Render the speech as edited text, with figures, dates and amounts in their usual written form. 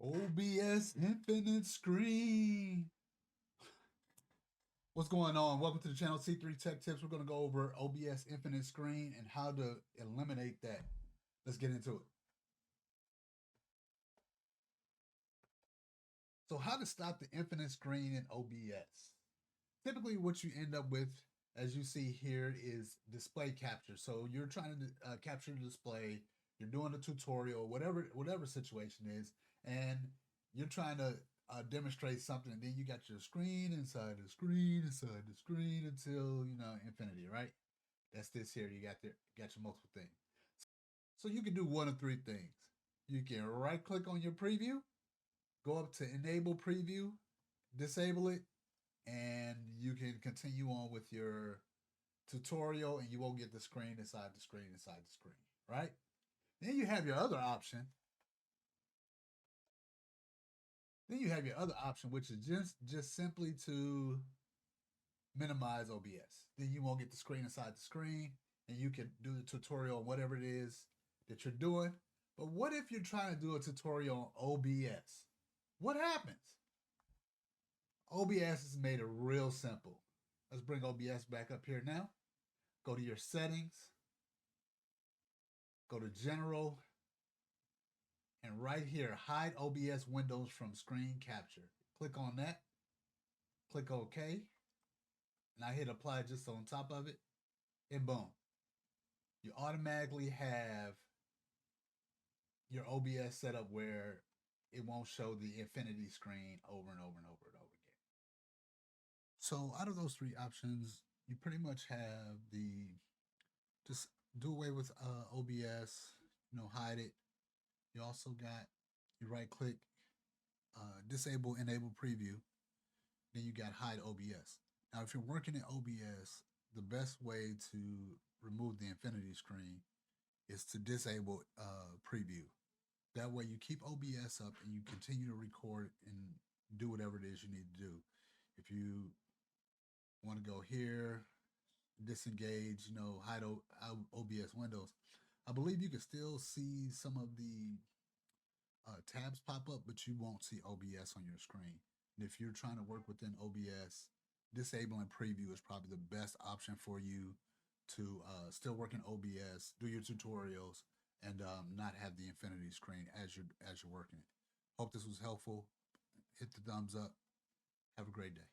OBS infinite screen. What's going on? Welcome to the channel C3 Tech Tips. We're going to go over OBS infinite screen and how to eliminate that. Let's get into it. So how to stop the infinite screen in OBS. Typically what you end up with, as you see here, is display capture. So you're trying to capture the display, you're doing a tutorial, whatever situation is, and you're trying to demonstrate something, and then you got your screen inside the screen inside the screen until infinity, right? That's this here. You got your multiple things. So you can do one of three things. You can right click on your preview, go up to enable preview, disable it, and you can continue on with your tutorial, and you won't get the screen inside the screen inside the screen, right? Then you have your other option. Which is just simply to minimize OBS. Then you won't get the screen inside the screen, and you can do the tutorial on whatever it is that you're doing. But what if you're trying to do a tutorial on OBS? What happens? OBS has made it real simple. Let's bring OBS back up here now. Go to your settings, go to general, and right here, hide OBS windows from screen capture. Click on that, click OK, and I hit apply just on top of it, and boom. You automatically have your OBS set up where it won't show the infinity screen over and over and over and over again. So out of those three options, you pretty much have the just do away with OBS, hide it. You also got you right click, disable enable preview. Then you got hide OBS. Now, if you're working in OBS, the best way to remove the infinity screen is to disable preview. That way you keep OBS up and you continue to record and do whatever it is you need to do. If you want to go here, disengage, hide OBS windows, I believe you can still see some of the tabs pop up, but you won't see OBS on your screen. And if you're trying to work within OBS, disabling preview is probably the best option for you to still work in OBS, do your tutorials, and not have the infinity screen as you're working it. Hope this was helpful. Hit the thumbs up. Have a great day.